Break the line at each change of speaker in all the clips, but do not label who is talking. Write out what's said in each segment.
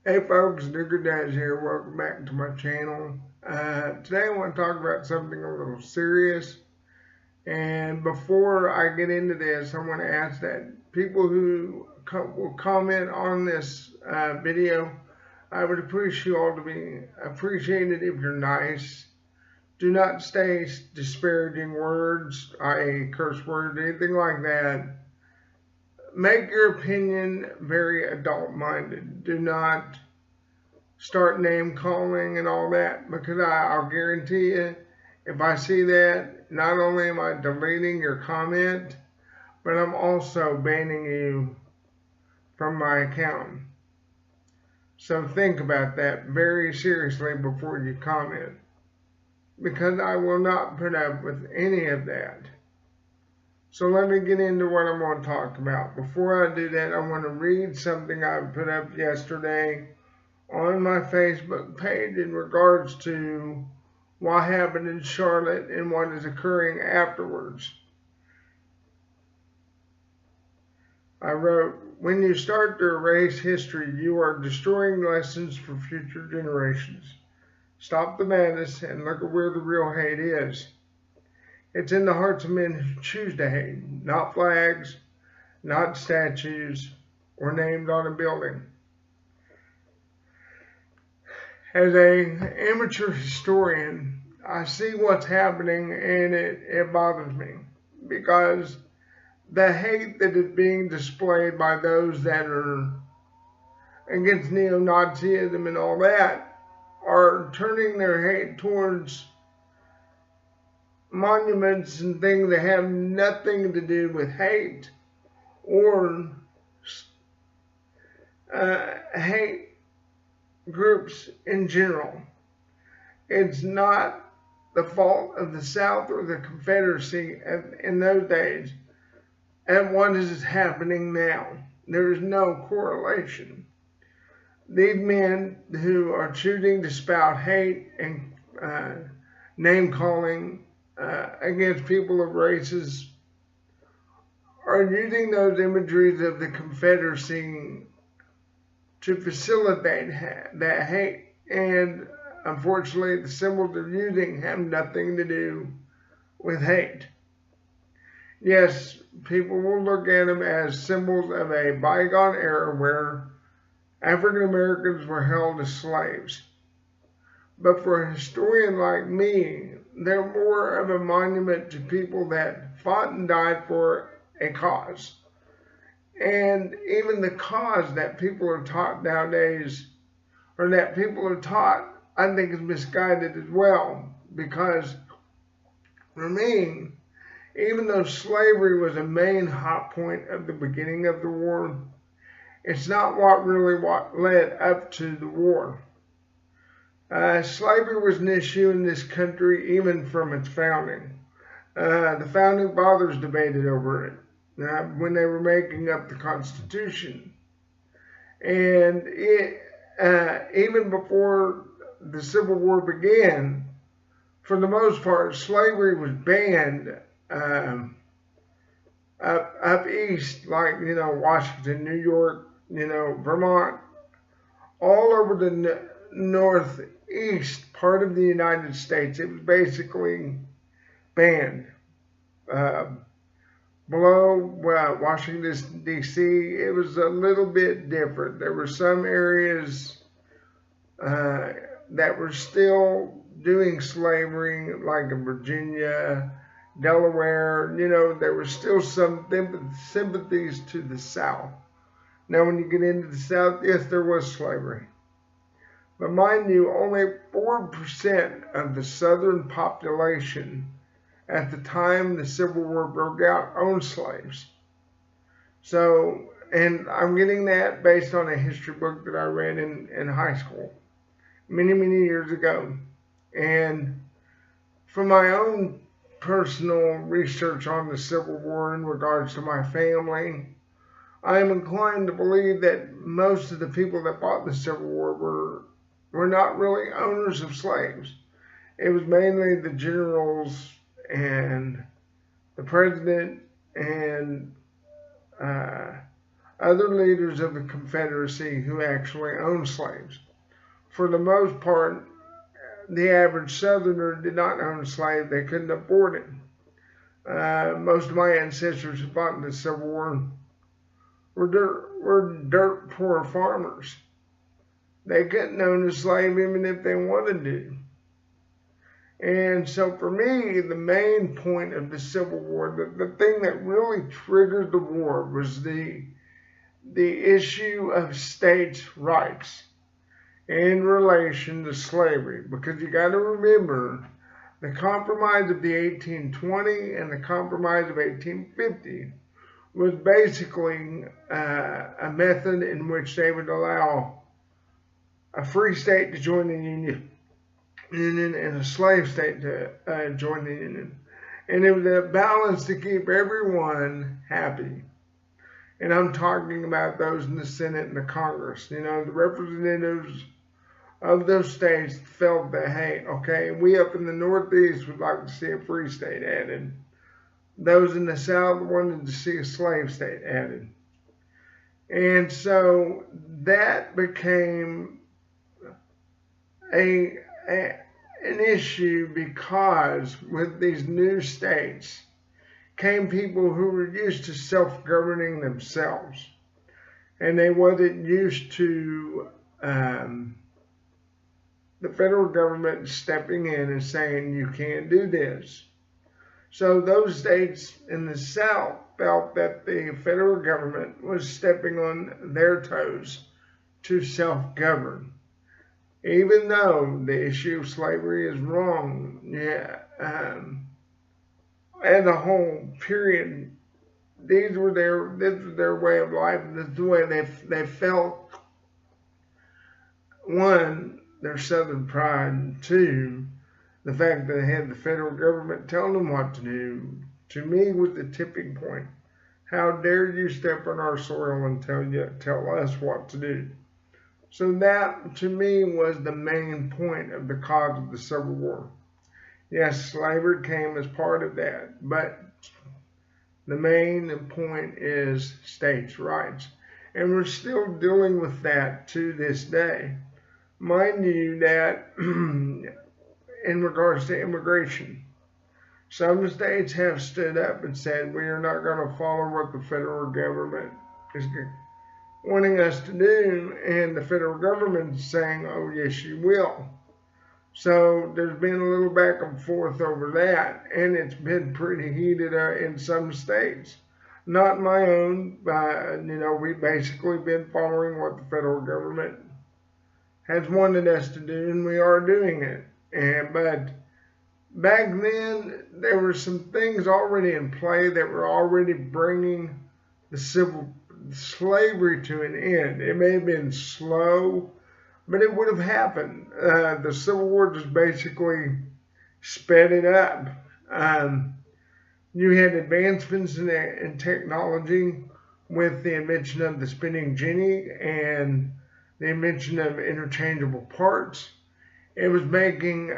Hey folks, Digger Daz here. Welcome back to my channel. Today I want to talk about something a little serious. And before I get into this, I want to ask that people who will comment on this video, I would appreciate you all to be appreciated if you're nice. Do not say disparaging words, i.e. curse words, anything like that. Make your opinion very adult-minded. Do not start name calling and all that, because I'll guarantee you, if I see that, not only am I deleting your comment, but I'm also banning you from my account. So think about that very seriously before you comment, because I will not put up with any of that. So let me get into what I'm going to talk about. Before I do that, I want to read something I put up yesterday on my Facebook page in regards to what happened in Charlotte and what is occurring afterwards. I wrote, "When you start to erase history, you are destroying lessons for future generations. Stop the madness and look at where the real hate is. It's in the hearts of men who choose to hate, not flags, not statues, or named on a building." As an amateur historian, I see what's happening and it bothers me, because the hate that is being displayed by those that are against neo-Nazism and all that are turning their hate towards monuments and things that have nothing to do with hate or hate groups in general. It's not the fault of the South or the Confederacy in those days and what is happening now. There is no correlation. These men who are choosing to spout hate and name calling against people of races are using those imageries of the Confederacy to facilitate that hate, and unfortunately the symbols they're using have nothing to do with hate. Yes, people will look at them as symbols of a bygone era where African Americans were held as slaves. But for a historian like me, they're more of a monument to people that fought and died for a cause. And even the cause that people are taught nowadays, or that people are taught, I think is misguided as well. Because for me, even though slavery was a main hot point of the beginning of the war, it's not what led up to the war. Slavery was an issue in this country even from its founding. The founding fathers debated over it when they were making up the Constitution. And even before the Civil War began, for the most part, slavery was banned up east, like, Washington, New York, Vermont, all over the northeast part of the United States. It was basically banned. Below Washington, D.C., it was a little bit different. There were some areas that were still doing slavery, like in Virginia, Delaware. There were still some sympathies to the South. Now, when you get into the South, yes, there was slavery. But mind you, only 4% of the Southern population at the time the Civil War broke out owned slaves. So, and I'm getting that based on a history book that I read in high school many, many years ago. And from my own personal research on the Civil War in regards to my family, I am inclined to believe that most of the people that fought the Civil War were not really owners of slaves. It was mainly the generals and the president and other leaders of the Confederacy who actually owned slaves. For the most part, the average Southerner did not own slaves. They couldn't afford it. Most of my ancestors who fought in the Civil War were dirt poor farmers. They couldn't own a slave even if they wanted to. And so for me, the main point of the Civil War, the thing that really triggered the war was the issue of states' rights in relation to slavery. Because you got to remember, the Compromise of the 1820 and the Compromise of 1850 was basically a method in which they would allow a free state to join the Union and a slave state to join the Union. And it was a balance to keep everyone happy. And I'm talking about those in the Senate and the Congress. You know, the representatives of those states felt that, hey, okay, we up in the Northeast would like to see a free state added. Those in the South wanted to see a slave state added. And so that became an issue because with these new states came people who were used to self-governing themselves. And they wasn't used to the federal government stepping in and saying, you can't do this. So those states in the South felt that the federal government was stepping on their toes to self-govern. Even though the issue of slavery is wrong, as a whole, period, this was their way of life. This is the way they felt. One, their Southern pride. Two, the fact that they had the federal government telling them what to do, to me, was the tipping point. How dare you step on our soil and tell us what to do? So that, to me, was the main point of the cause of the Civil War. Yes, slavery came as part of that, but the main point is states' rights. And we're still dealing with that to this day. Mind you that in regards to immigration, some states have stood up and said, we are not going to follow what the federal government is wanting us to do, and the federal government is saying, oh yes, you will. So there's been a little back and forth over that, and it's been pretty heated in some states. Not my own, but we've basically been following what the federal government has wanted us to do, and we are doing it. But back then, there were some things already in play that were already bringing the slavery to an end. It may have been slow, but it would have happened. The Civil War just basically sped it up. You had advancements in technology with the invention of the spinning jenny and the invention of interchangeable parts. It was making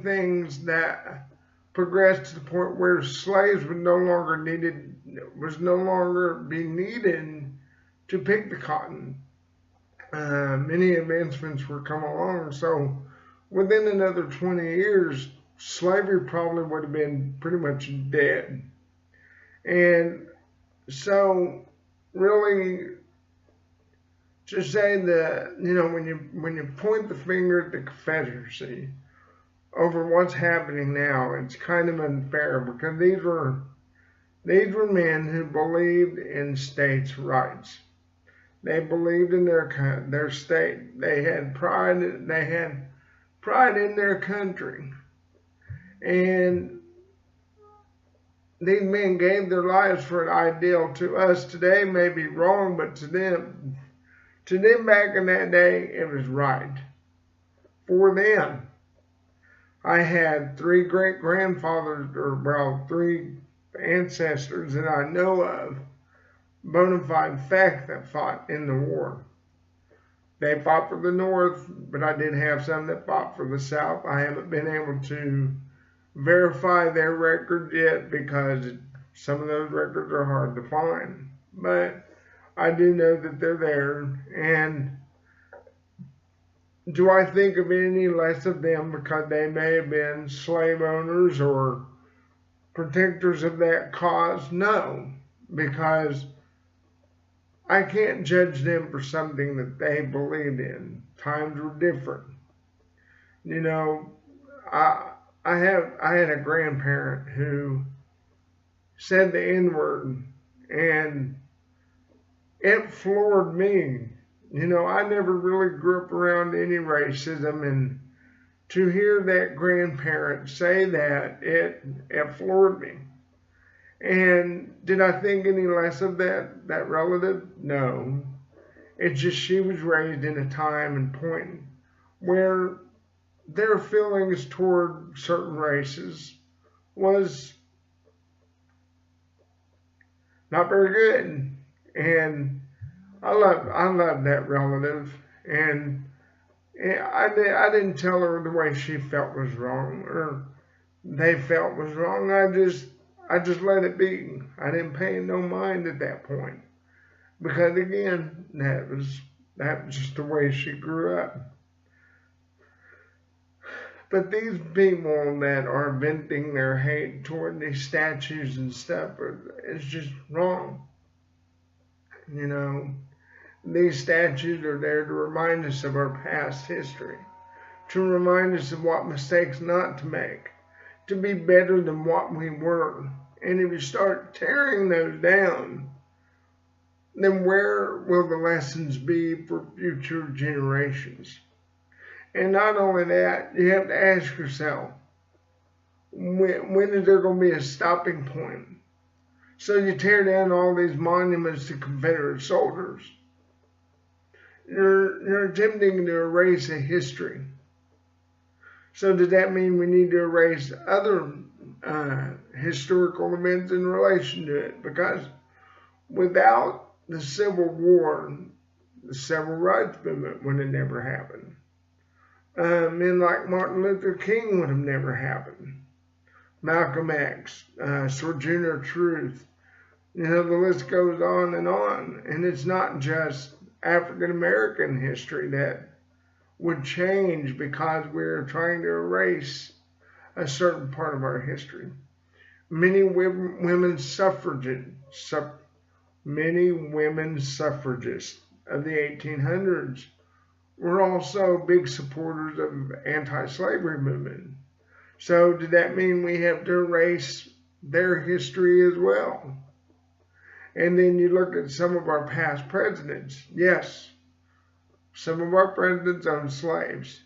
things that progressed to the point where slaves would no longer be needed to pick the cotton. Many advancements were coming along, so within another 20 years, slavery probably would have been pretty much dead. And so, really, to say that, when you point the finger at the Confederacy over what's happening now, it's kind of unfair, because these were men who believed in states' rights. They believed in their state. They had pride. They had pride in their country, and these men gave their lives for an ideal. To us today may be wrong, but to them back in that day, it was right for them. I had 3 great-grandfathers, three ancestors that I know of, bona fide fact, that fought in the war. They fought for the North, but I did have some that fought for the South. I haven't been able to verify their record yet because some of those records are hard to find. But I do know that they're there. And do I think of any less of them because they may have been slave owners or protectors of that cause? No, because I can't judge them for something that they believed in. Times were different. You know, I had a grandparent who said the N word, and it floored me. You know, I never really grew up around any racism, and to hear that grandparent say that, it floored me. And did I think any less of that relative? No. It's just she was raised in a time and point where their feelings toward certain races was not very good. And I love that relative. And I didn't tell her the way she felt was wrong or they felt was wrong. I just let it be. I didn't pay no mind at that point. Because again, that was just the way she grew up. But these people that are venting their hate toward these statues and stuff, it's just wrong. You know, these statues are there to remind us of our past history, to remind us of what mistakes not to make, to be better than what we were. And if you start tearing those down, then where will the lessons be for future generations? And not only that, you have to ask yourself, when is there going to be a stopping point? So you tear down all these monuments to Confederate soldiers. You're attempting to erase a history. So does that mean we need to erase other historical events in relation to it? Because without the Civil War, the Civil Rights Movement would have never happened. Men like Martin Luther King would have never happened. Malcolm X, Sojourner Truth, you know, the list goes on. And it's not just African American history that would change because we're trying to erase a certain part of our history. Many women suffragists of the 1800s were also big supporters of anti-slavery movement. So did that mean we have to erase their history as well? And then you look at some of our past presidents. Yes, some of our presidents owned slaves.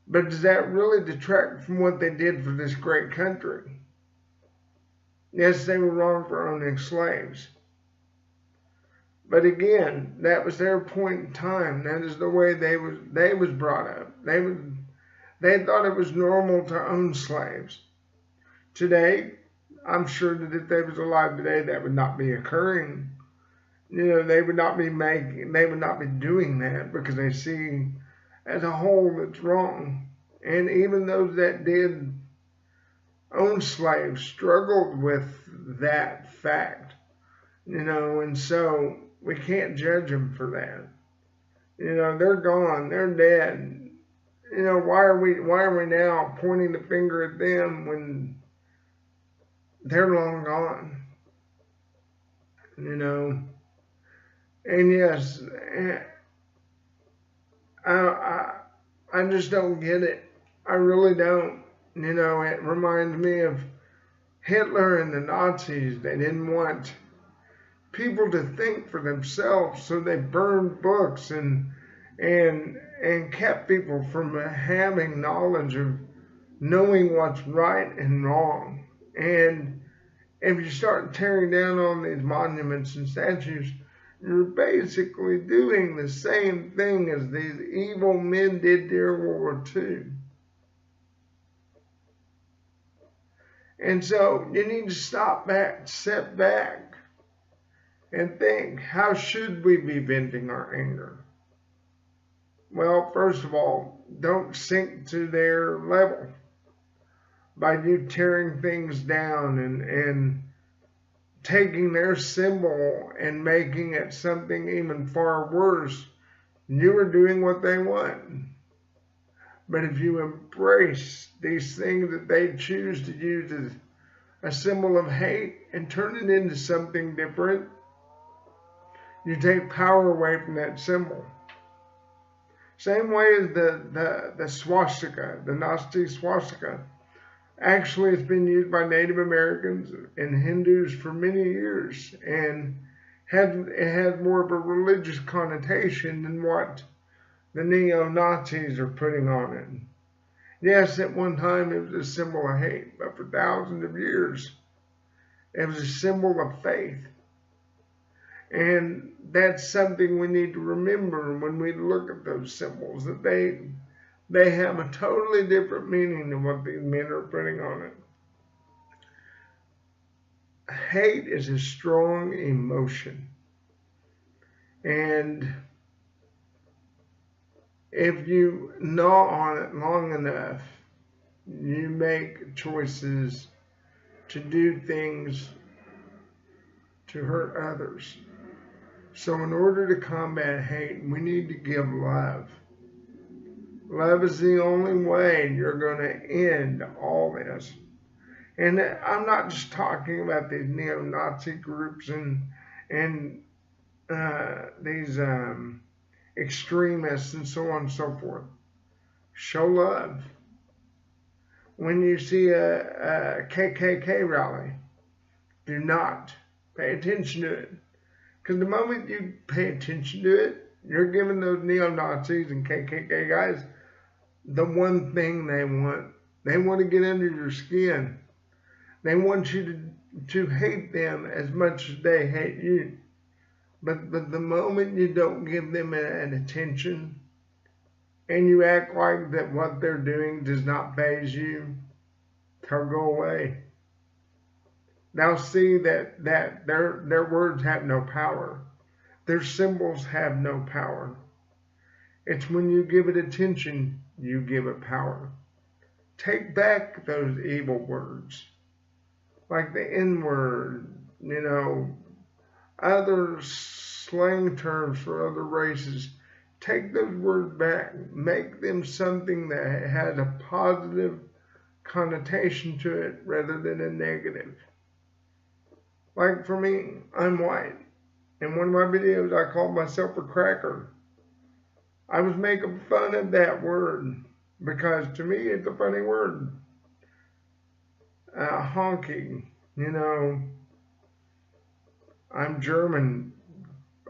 But does that really detract from what they did for this great country? Yes, they were wrong for owning slaves. But again, that was their point in time. That is the way they was brought up. They thought it was normal to own slaves. Today, I'm sure that if they was alive today, that would not be occurring. You know, they would not be doing that because they see as a whole it's wrong. And even those that did own slaves struggled with that fact. You know, and so we can't judge them for that. You know, they're gone, they're dead. You know, why are we now pointing the finger at them when they're long gone? You know, and yes, I just don't get it. I really don't. You know, it reminds me of Hitler and the Nazis. They didn't want people to think for themselves, so they burned books and kept people from having knowledge of knowing what's right and wrong. And if you start tearing down all these monuments and statues, you're basically doing the same thing as these evil men did during World War II. And so you need to step back, and think, how should we be venting our anger? Well, first of all, don't sink to their level by you tearing things down and taking their symbol and making it something even far worse, you are doing what they want. But if you embrace these things that they choose to use as a symbol of hate and turn it into something different, you take power away from that symbol. Same way as the swastika, the Nazi swastika. Actually, it's been used by Native Americans and Hindus for many years, and it has more of a religious connotation than what the neo-Nazis are putting on it. Yes, at one time it was a symbol of hate, but for thousands of years, it was a symbol of faith. And that's something we need to remember when we look at those symbols, that they have a totally different meaning than what these men are putting on it. Hate is a strong emotion. And if you gnaw on it long enough, you make choices to do things to hurt others. So in order to combat hate, we need to give love. Love is the only way you're going to end all this. And I'm not just talking about these neo-Nazi groups and these extremists and so on and so forth. Show love. When you see a KKK rally, do not pay attention to it. Because the moment you pay attention to it, you're giving those neo-Nazis and KKK guys the one thing they want. They want to get under your skin. They want you to hate them as much as they hate you. But the moment you don't give them an attention and you act like that what they're doing does not faze you, they'll go away. They'll see that their words have no power. Their symbols have no power. It's when you give it attention, you give it power. Take back those evil words, like the N-word, other slang terms for other races. Take those words back. Make them something that has a positive connotation to it rather than a negative. Like for me, I'm white. In one of my videos, I called myself a cracker. I was making fun of that word because to me, it's a funny word. Honky, I'm German.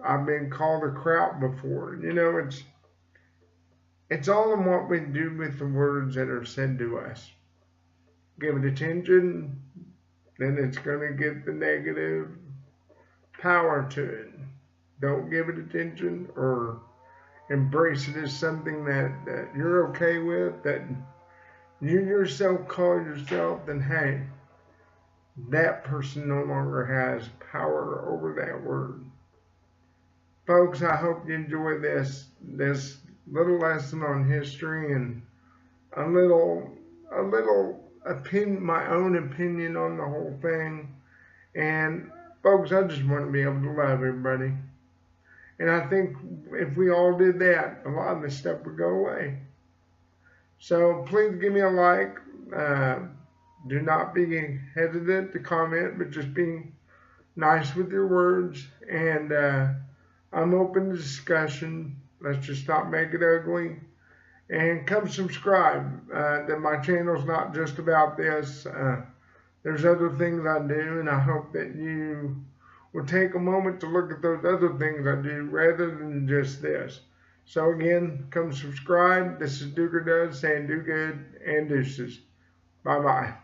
I've been called a kraut before. It's all in what we do with the words that are said to us. Give it attention, then it's going to get the negative power to it. Don't give it attention or embrace it as something that you're okay with, that you yourself call yourself, then hey, that person no longer has power over that word. Folks, I hope you enjoy this little lesson on history and a little my own opinion on the whole thing. And folks, I just want to be able to love everybody. And I think if we all did that, a lot of this stuff would go away. So please give me a like. Do not be hesitant to comment, but just be nice with your words. And I'm open to discussion. Let's just stop making it ugly. And come subscribe. That my channel's not just about this. There's other things I do, and I hope that you will take a moment to look at those other things I do rather than just this. So again, come subscribe. This is Duker Does saying do good and deuces. Bye-bye.